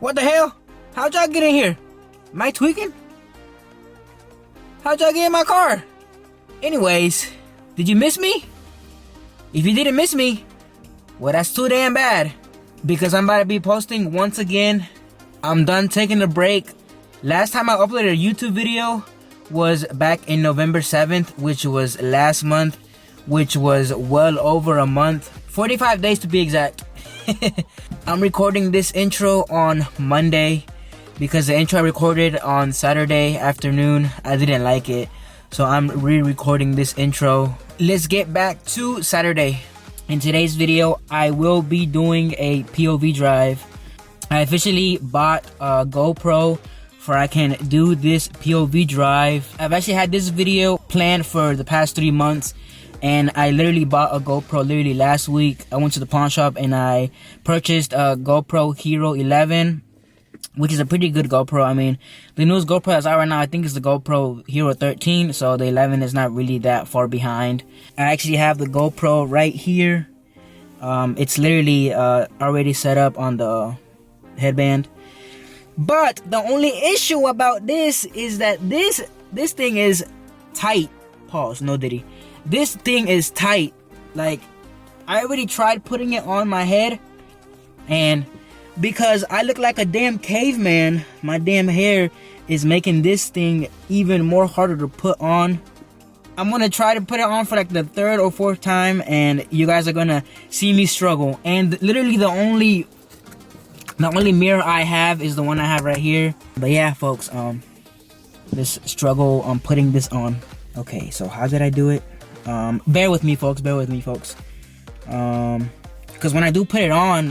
What the hell? How'd y'all get in here? Am I tweaking? How'd y'all get in my car? Anyways, did you miss me? If you didn't miss me, well, that's too damn bad. Because I'm about to be posting once again. I'm done taking a break. Last time I uploaded a YouTube video was back in November 7th, which was last month, which was well over a month. 45 days to be exact. I'm recording this intro on Monday because the intro I recorded on Saturday afternoon, I didn't like it. So I'm re-recording this intro. Let's get back to Saturday. In today's video, I will be doing a POV drive. I officially bought a GoPro for I can do this POV drive. I've actually had this video planned for the past 3 months, and I literally bought a GoPro literally last week. I went to the pawn shop and I purchased a GoPro Hero 11, which is a pretty good GoPro. I mean, the newest GoPro that's out right now, I think is the GoPro Hero 13, so the 11 is not really that far behind. I actually have the GoPro right here. It's literally already set up on the headband. But the only issue about this is that this thing is tight. Pause, no diddy. This thing is tight. Like, I already tried putting it on my head, and because I look like a damn caveman, my damn hair is making this thing even more harder to put on. I'm gonna try to put it on for like the 3rd or 4th time, and you guys are gonna see me struggle. And literally the only mirror I have is the one I have right here. But yeah, folks, this struggle on putting this on. Okay, so how did I do it? Bear with me, folks. Because when I do put it on,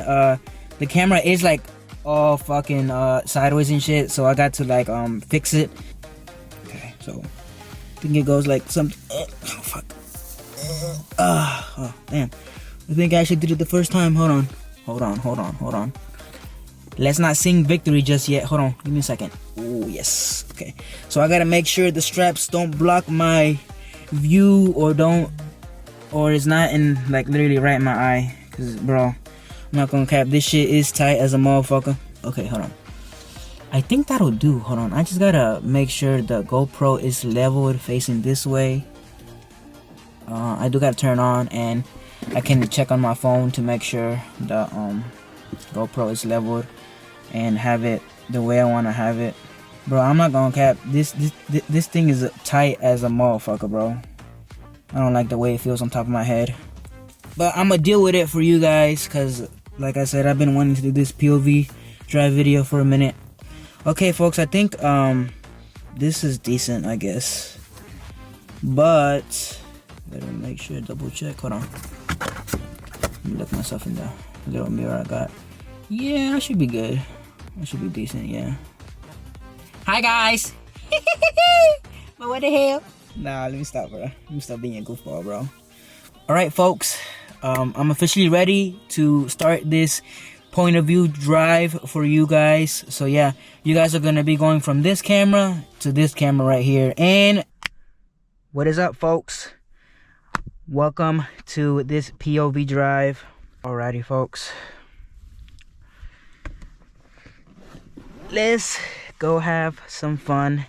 the camera is like all fucking sideways and shit. So I got to like fix it. Okay, so I think it goes like something. Oh fuck. Oh damn. I think I actually did it the first time. Hold on. Let's not sing victory just yet. Hold on, give me a second. Oh yes. Okay, so I gotta make sure the straps don't block my view, or it's not in like literally right in my eye. Cause bro, I'm not gonna cap, this shit is tight as a motherfucker. Okay, hold on. I think that'll do. Hold on, I just gotta make sure the GoPro is leveled facing this way. I do gotta turn on, and I can check on my phone to make sure the GoPro is leveled and have it the way I want to have it. Bro, I'm not gonna cap, this thing is tight as a motherfucker, bro. I don't like the way it feels on top of my head, but I'm gonna deal with it for you guys, because like I said, I've been wanting to do this POV drive video for a minute. Okay folks, I think this is decent, I guess, but better make sure, double check. Hold on, let me look myself in the little mirror I got. Yeah, I should be good. I should be decent, yeah. Hi guys. But what the hell? Nah, let me stop, bro. Let me stop being a goofball, bro. Alright folks, I'm officially ready to start this point of view drive for you guys. So yeah, you guys are gonna be going from this camera to this camera right here. And what is up, folks? Welcome to this POV drive. Alrighty folks, let's go have some fun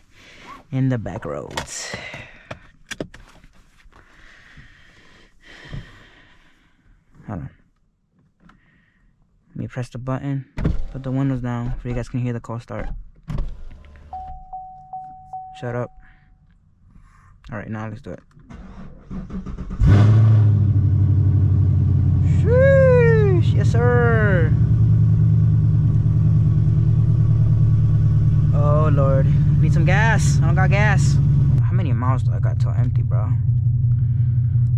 in the back roads. Hold on, let me press the button, put the windows down so you guys can hear the car start. Shut up. Alright, now let's do it. Yes sir. Oh lord, need some gas. I don't got gas. How many miles do I got till empty, bro?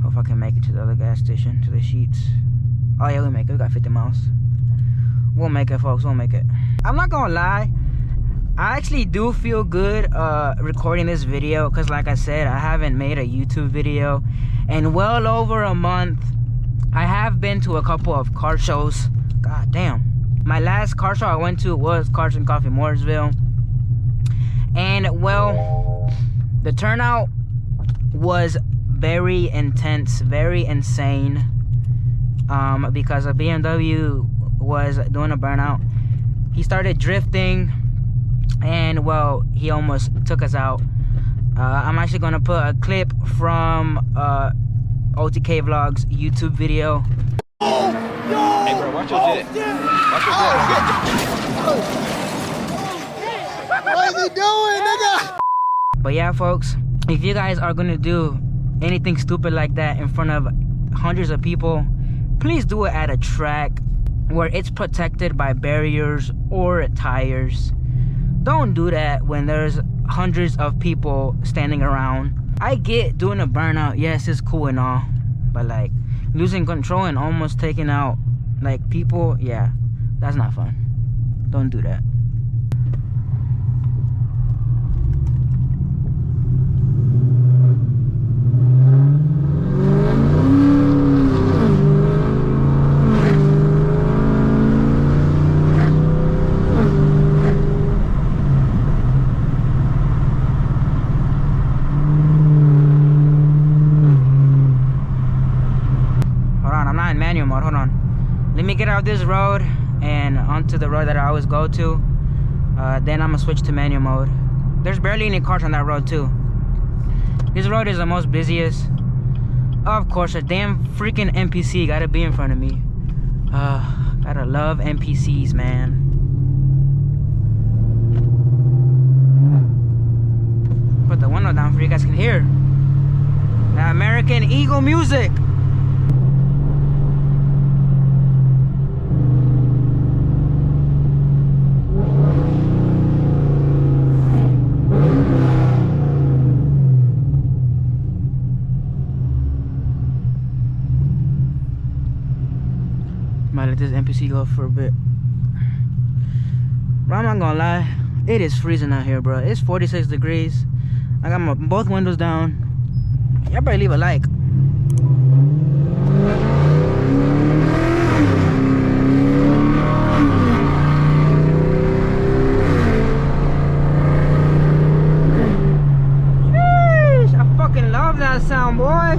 Hope I can make it to the other gas station, to the Sheets. Oh yeah, we make it. We got 50 miles. We'll make it, folks. We'll make it. I'm not gonna lie, I actually do feel good recording this video, because like I said, I haven't made a YouTube video in well over a month. I have been to a couple of car shows. God damn. My last car show I went to was Cars and Coffee Mooresville. And well, the turnout was very intense, very insane. Because a BMW was doing a burnout. He started drifting, and well, he almost took us out. I'm actually gonna put a clip from OTK Vlogs YouTube video. Hey bro, watch your jet. Watch your jet. What is he doing, nigga? But yeah, folks, if you guys are gonna do anything stupid like that in front of hundreds of people, please do it at a track where it's protected by barriers or tires. Don't do that when there's hundreds of people standing around. I get doing a burnout, yes, it's cool and all, but like losing control and almost taking out like people, yeah, that's not fun. Don't do that. Manual mode, hold on. Let me get out this road and onto the road that I always go to. Then I'm gonna switch to manual mode. There's barely any cars on that road too. This road is the most busiest. Of course, a damn freaking NPC gotta be in front of me. Gotta love NPCs, man. Put the window down for you guys can hear. The American Eagle music. Might let this NPC go for a bit. Bro, I'm not gonna lie, it is freezing out here, bro. It's 46 degrees. I got my both windows down. Y'all better leave a like. Sheesh, I fucking love that sound, boy.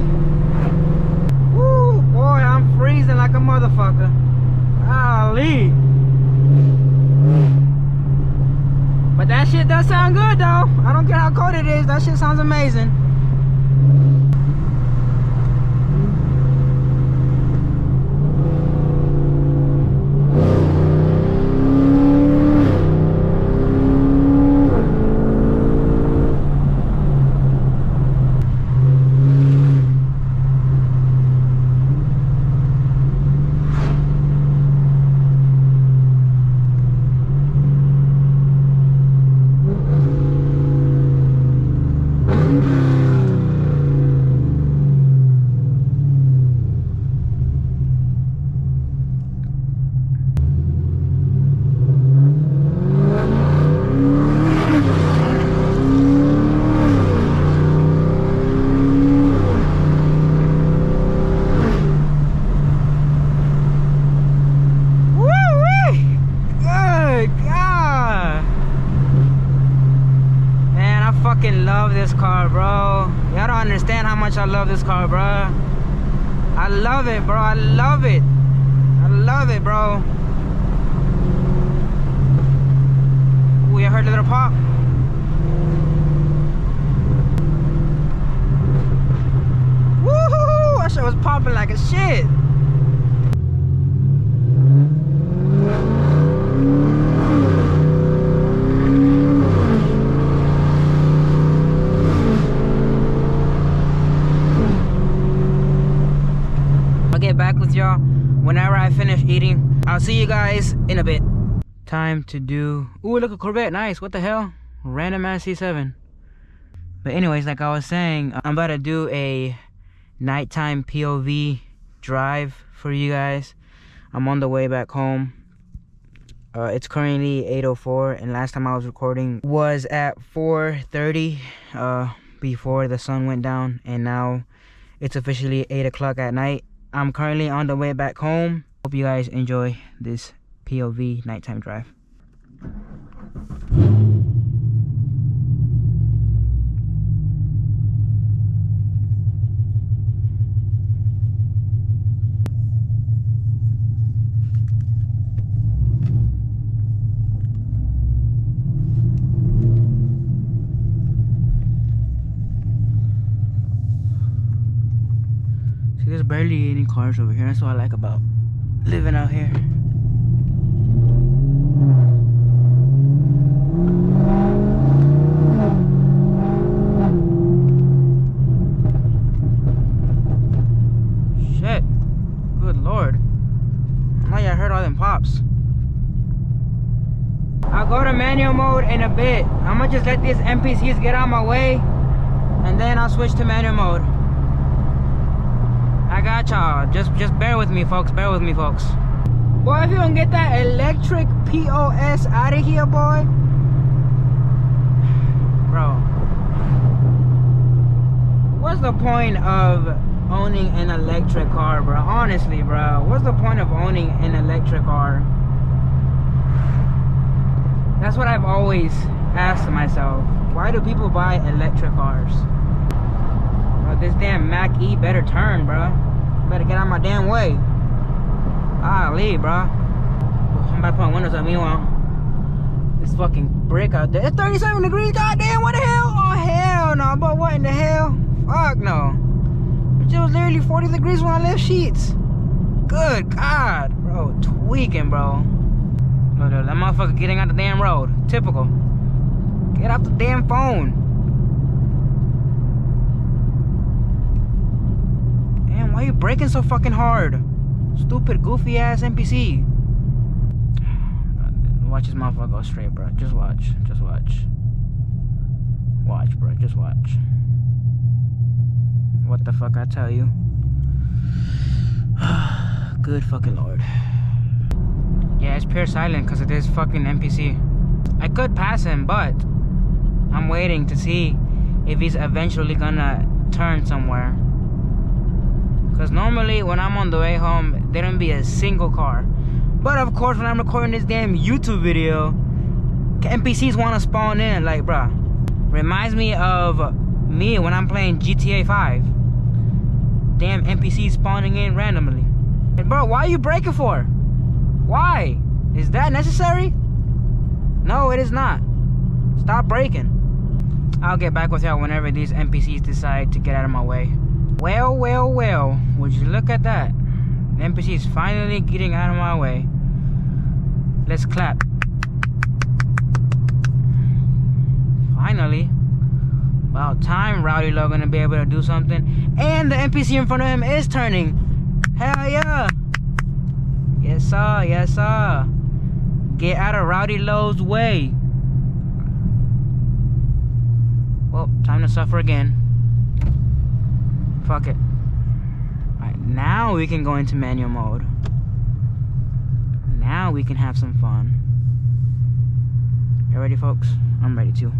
Woo, boy, I'm freezing like a motherfucker. Golly. But that shit does sound good though. I don't care how cold it is, that shit sounds amazing. Love this car, bro. Y'all don't understand how much I love this car, bro. I love it, bro. I love it. I love it, bro. Ooh, you heard a little pop? Woohoo! That shit was popping like a shit. Back with y'all whenever I finish eating. I'll see you guys in a bit. Time to do, ooh, look, a Corvette, nice. What the hell, random ass C7. But anyways, like I was saying, I'm about to do a nighttime POV drive for you guys. I'm on the way back home. It's currently 8:04, and last time I was recording was at 4:30 before the sun went down, and now it's officially 8 o'clock at night. I'm currently on the way back home. Hope you guys enjoy this POV nighttime drive. See, there's barely any cars over here. That's what I like about living out here. Shit. Good lord. I know y'all heard all them pops. I'll go to manual mode in a bit. I'm gonna just let these NPCs get out of my way, and then I'll switch to manual mode. I got y'all. Just bear with me, folks. Bear with me, folks. Boy, if you don't get that electric POS out of here, boy. Bro. What's the point of owning an electric car, bro? Honestly, bro. What's the point of owning an electric car? That's what I've always asked myself. Why do people buy electric cars? Bro, this damn Mach-E better turn, bro. Better get out of my damn way. Golly, bro. I'm about to put my windows up. Meanwhile, this fucking brick out there. It's 37 degrees. Goddamn, what the hell? Oh, hell no. But what in the hell? Fuck no. It was literally 40 degrees when I left Sheets. Good God, bro. Tweaking, bro. Look, that motherfucker getting out the damn road. Typical. Get off the damn phone. Damn, why are you braking so fucking hard? Stupid, goofy ass NPC. Watch this motherfucker go straight, bro. Just watch. Just watch. Watch, bro. Just watch. What the fuck I tell you? Good fucking lord. Yeah, it's pure silent because of this fucking NPC. I could pass him, but I'm waiting to see if he's eventually gonna turn somewhere. Because normally when I'm on the way home, there don't be a single car. But of course, when I'm recording this damn YouTube video, NPCs want to spawn in. Like, bruh, reminds me of me when I'm playing GTA 5. Damn NPCs spawning in randomly. And bro, why are you braking for? Why? Is that necessary? No, it is not. Stop braking. I'll get back with y'all whenever these NPCs decide to get out of my way. Well, well, well. Would you look at that? The NPC's finally getting out of my way. Let's clap. Finally. About time Rowdy Low gonna be able to do something. And the NPC in front of him is turning. Hell yeah. Yes sir, yes sir. Get out of Rowdy Low's way. Well, time to suffer again. Fuck it. Alright, now we can go into manual mode. Now we can have some fun. You ready, folks? I'm ready too.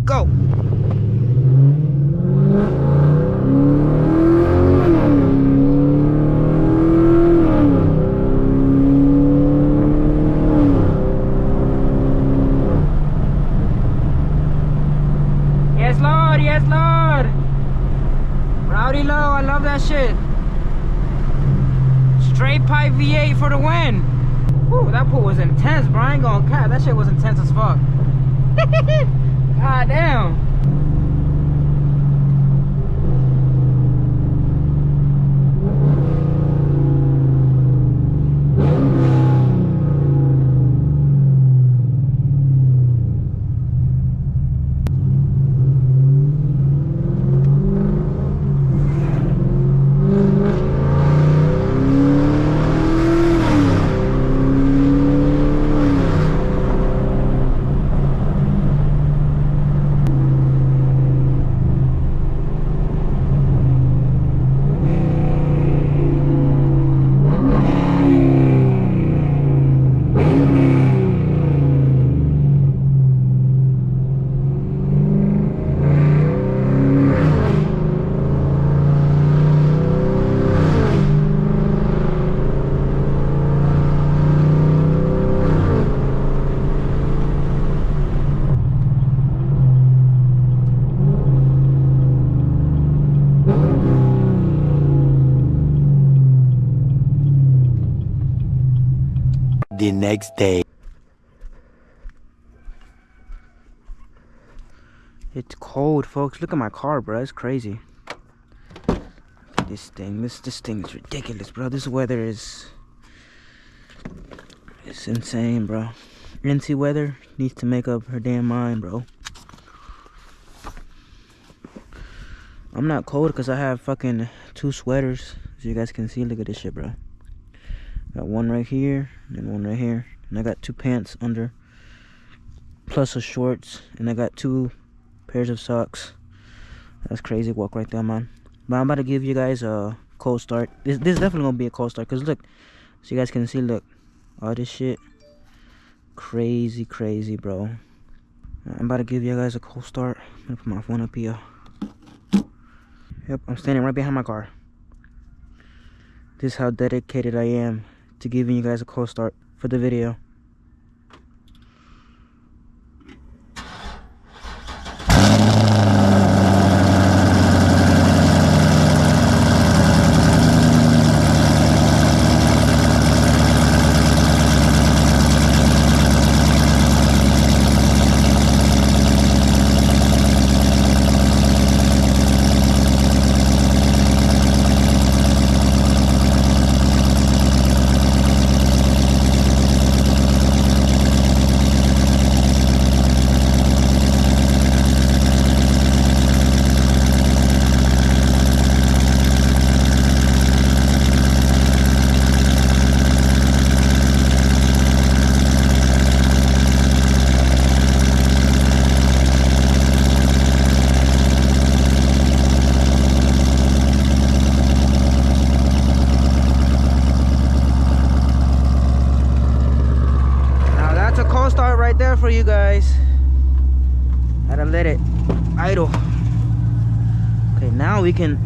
Go! Yes, Lord! Yes, Lord! Rowdy Low, I love that shit. Straight pipe V8 for the win. Whew, that pool was intense, bro. I ain't gonna cap. That shit was intense as fuck. God damn. The next day. It's cold, folks. Look at my car, bro. It's crazy. This thing is ridiculous, bro. This weather is... it's insane, bro. NC weather needs to make up her damn mind, bro. I'm not cold because I have fucking 2 sweaters. As you guys can see, look at this shit, bro. Got one right here and one right here. And I got 2 pants under. Plus a shorts. And I got 2 pairs of socks. That's crazy walk right there, man. But I'm about to give you guys a cold start. This is definitely gonna be a cold start, because look, so you guys can see, look, all this shit, crazy, bro. I'm about to give you guys a cold start. I'm gonna put my phone up here. Yep, I'm standing right behind my car. This is how dedicated I am to giving you guys a cold start for the video. Start right there for you guys. Gotta let it idle. Okay, now we can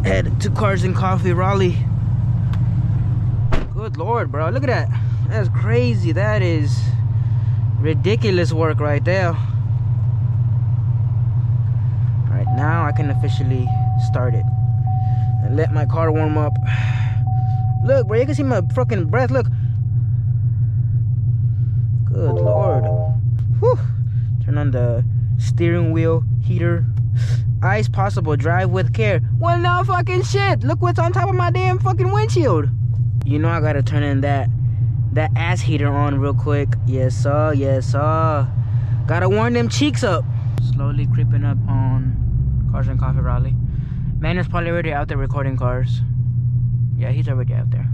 head to Cars and Coffee Raleigh. Good lord, bro, look at that. That's crazy. That is ridiculous work right there. Right now I can officially start it and let my car warm up. Look, bro, you can see my fucking breath. Look. Good lord. Whew. Turn on the steering wheel heater. Ice possible, drive with care. Well, no fucking shit. Look what's on top of my damn fucking windshield. You know I gotta turn in that ass heater on real quick. Yes sir, yes sir. Gotta warm them cheeks up. Slowly creeping up on Cars and Coffee Raleigh. Man is probably already out there recording cars. Yeah, he's already out there.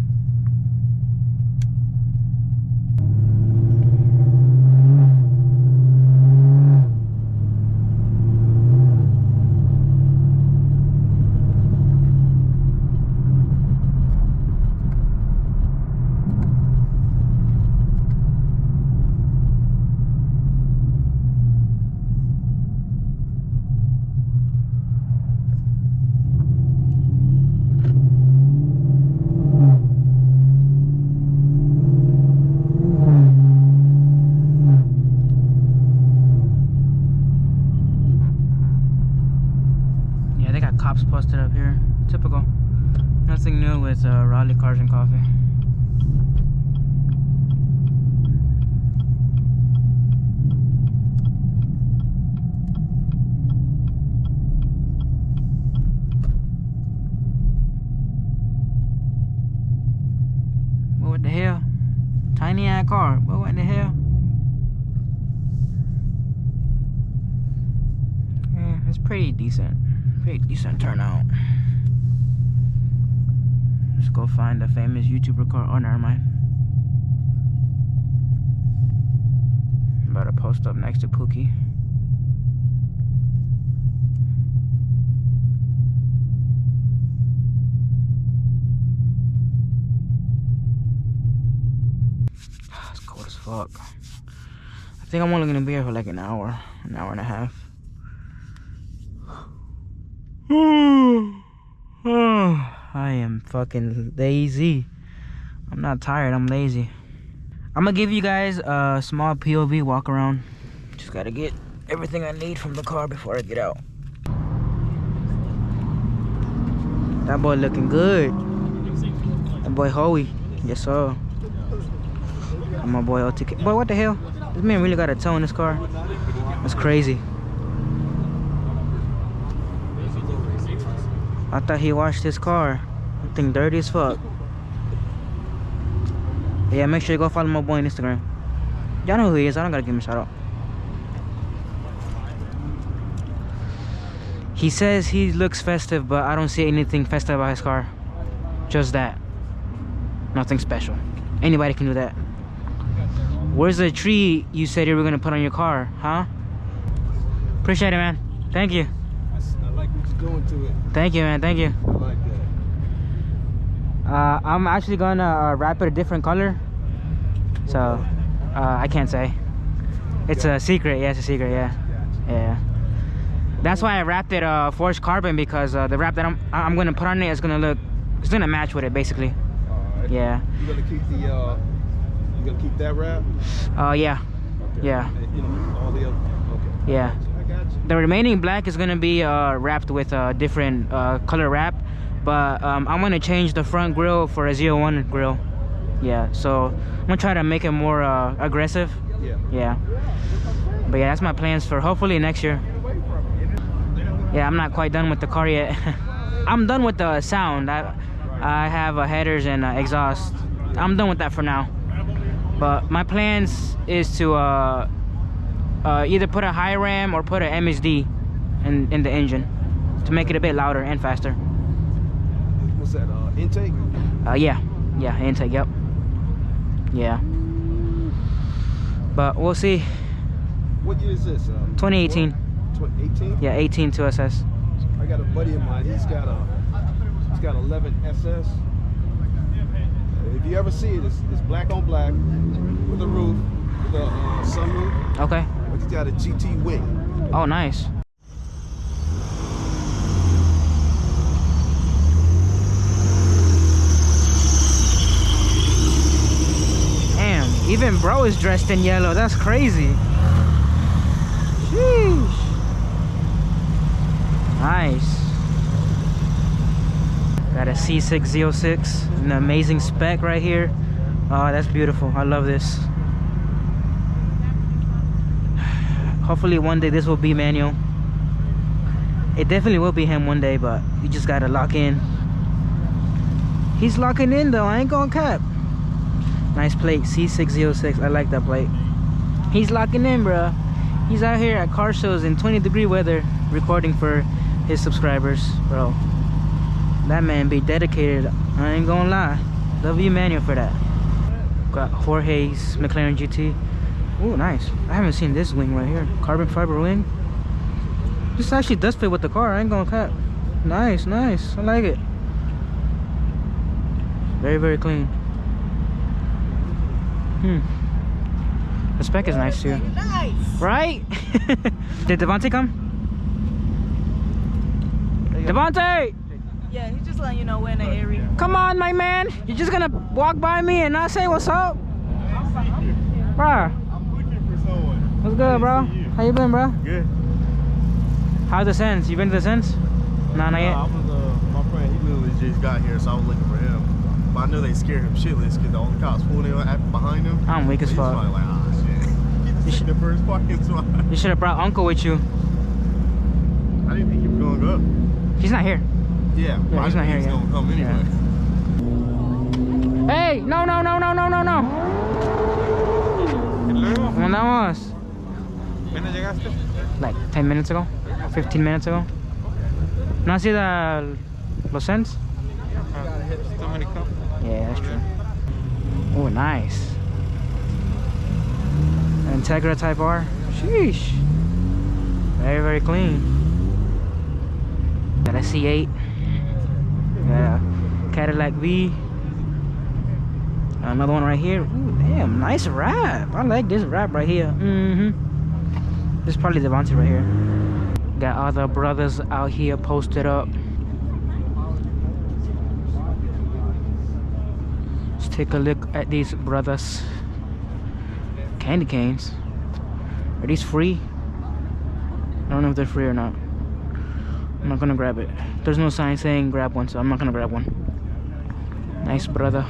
Cops posted up here. Typical. Nothing new with Raleigh Cars and Coffee. What the hell? Tiny ass car. What the hell? Yeah, it's pretty decent. Pretty decent turnout. Let's go find a famous YouTuber car. Oh, never mind. I'm about to post up next to Pookie. It's cold as fuck. I think I'm only gonna be here for like an hour and a half. I am fucking lazy. I'm not tired, I'm lazy. I'm gonna give you guys a small POV walk around. Just gotta get everything I need from the car before I get out. That boy looking good. That boy Hoey. Yes sir. My boy OTK. Boy, what the hell? This man really got a toe in his car. That's crazy. I thought he washed his car. That thing dirty as fuck. But yeah, make sure you go follow my boy on Instagram. Y'all know who he is. I don't gotta give him a shout out. He says he looks festive, but I don't see anything festive about his car. Just that. Nothing special. Anybody can do that. Where's the tree you said you were gonna put on your car, huh? Appreciate it, man. Thank you. I like what you're doing to it. Thank you, man. Thank you. I like that. I'm actually gonna wrap it a different color. So, I can't say. It's a secret. Yeah, it's a secret. Yeah, yeah. That's why I wrapped it forged carbon, because the wrap that I'm gonna put on it is gonna look, it's gonna match with it basically. Alright. Yeah. You gonna keep the you gonna keep that wrap? Yeah. Okay. Yeah. And, you know, all the other. Okay. Yeah. I got you. The remaining black is gonna be wrapped with a different color wrap, but I'm gonna change the front grille for a 01 grille. Yeah. So I'm gonna try to make it more aggressive. Yeah. Yeah. But yeah, that's my plans for hopefully next year. Yeah, I'm not quite done with the car yet. I'm done with the sound. I have headers and exhaust. I'm done with that for now. But my plans is to either put a high ram or put an MSD in the engine to make it a bit louder and faster. What's that? Intake? Yeah, intake. Yep. Yeah. But we'll see. What year is this? 2018. 2018? Yeah, 18 to SS. I got a buddy of mine. He's got 11 SS. If you ever see it, it's black on black with a roof, with a sunroof. Okay. But he's got a GT wing. Oh, nice. Damn, even bro is dressed in yellow. That's crazy. Sheesh. Nice. Got a C606, an amazing spec right here. Oh, that's beautiful. I love this. Hopefully one day this will be manual. It definitely will be him one day, but you just gotta lock in. He's locking in though, I ain't gonna cap. Nice plate, C606. I like that plate. He's locking in, bruh. He's out here at car shows in 20-degree weather recording for his subscribers, bro. That man be dedicated. I ain't gonna lie. Love you, Manuel, for that. Got Jorge's McLaren GT. Ooh, nice. I haven't seen this wing right here. Carbon fiber wing. This actually does fit with the car. I ain't gonna cap. Nice, nice. I like it. Very, very clean. The spec is nice too. Nice. Right? Did Devontae come? Devontae! Yeah, he's just letting you know we're in the area. Come on, my man. You're just gonna walk by me and not say what's up? Bruh. I'm looking for someone. What's good, bro? How you been, bro? Good. How's the Sens? You been to the Sens? Nah, not yet. I was, my friend, he literally just got here, so I was looking for him. But I know they scared him shitless because all the cops pulled him behind him. I'm weak as He's fuck. probably like, ah, shit. He's the first parking spot. You should have brought Uncle with you. I didn't think he was going to go. He's not here. Yeah, Yeah, he's not here He's yet. going to come anyway. Hey, no. ¿Dónde vamos? Like 10 minutes ago, 15 minutes ago. ¿No has ido a los Sens? Yeah, that's true. Oh, nice. Integra Type R. Sheesh. Very, very clean. Got a C8. Got a Cadillac V. Another one right here. Ooh, damn, nice wrap. I like this wrap right here. This is probably Devontae right here. Got other brothers out here posted up. Let's take a look at these brothers. Candy canes. Are these free? I don't know if they're free or not. I'm not gonna grab it. There's no sign saying grab one, so I'm not gonna grab one. Nice, brother.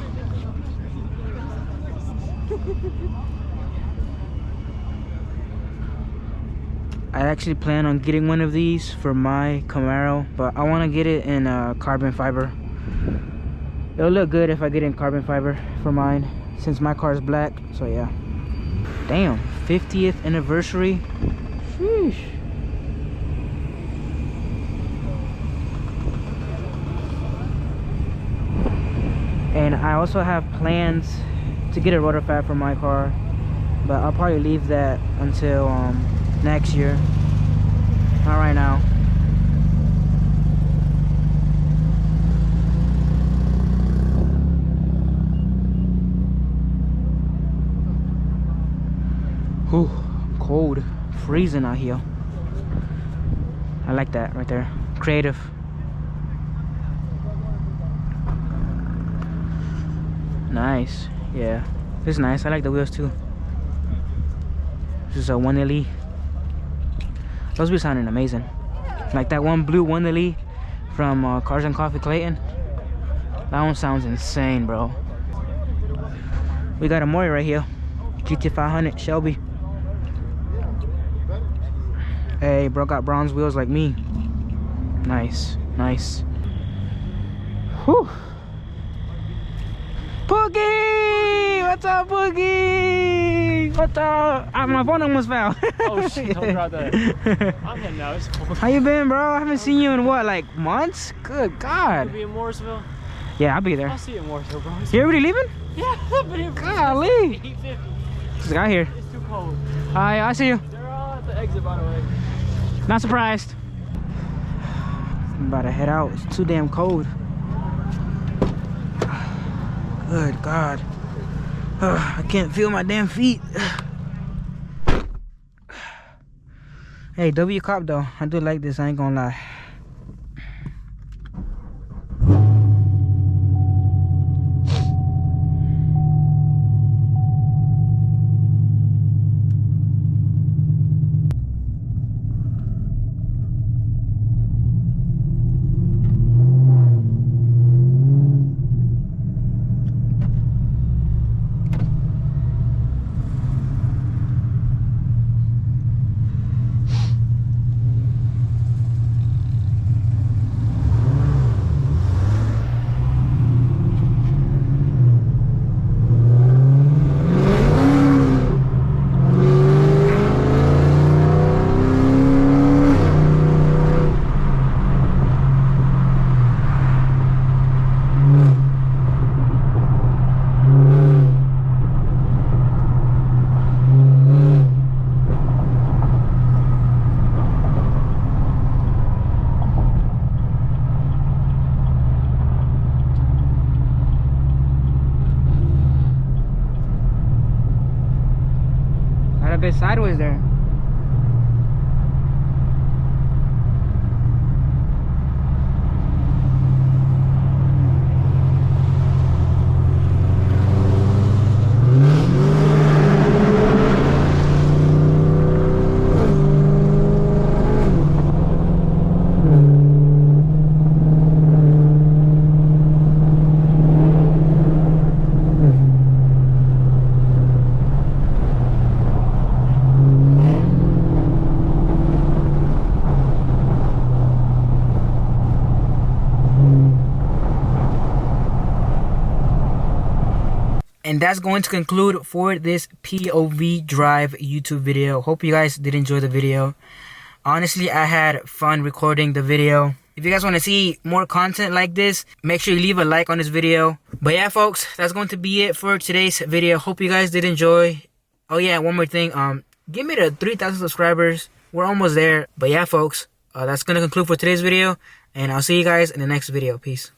I actually plan on getting one of these for my Camaro, but I want to get it in carbon fiber. It'll look good if I get in carbon fiber for mine, since my car is black. So yeah. Damn, 50th anniversary. Sheesh. And I also have plans to get a rotor fab for my car, but I'll probably leave that until next year. Not right now. Whew, cold, freezing out here. I like that right there. Creative. Nice. Yeah, this is nice. I like the wheels too. This is a 1LE. Those be sounding amazing. Like that one blue 1LE from Cars and Coffee Clayton. That one sounds insane, bro. We got a Mori right here. GT500 Shelby. Hey, bro got bronze wheels like me. Nice, nice. Whew. Pookie! What's up, Pookie? What's up? My phone almost fell. Oh shit, don't drop that. I'm heading out. It's cold. How you been, bro? I haven't seen you in what, like months? Good God. You'll be in Morrisville? Yeah, I'll be there. I'll see you in Morrisville, bro. You already leaving? Yeah, I've been here. Golly. 8:50. Just got here. It's too cold. Hi, I see you. They're all at the exit, by the way. Not surprised. I'm about to head out. It's too damn cold. Good God. I can't feel my damn feet. Hey, W Cop though. I do like this, I ain't gonna lie. Got a bit sideways there. And that's going to conclude for this POV drive YouTube video. Hope you guys did enjoy the video. Honestly, I had fun recording the video. If you guys want to see more content like this, make sure you leave a like on this video. But yeah, folks, that's going to be it for today's video. Hope you guys did enjoy. Oh yeah, one more thing. Give me the 3,000 subscribers. We're almost there. But yeah, folks, that's going to conclude for today's video. And I'll see you guys in the next video. Peace.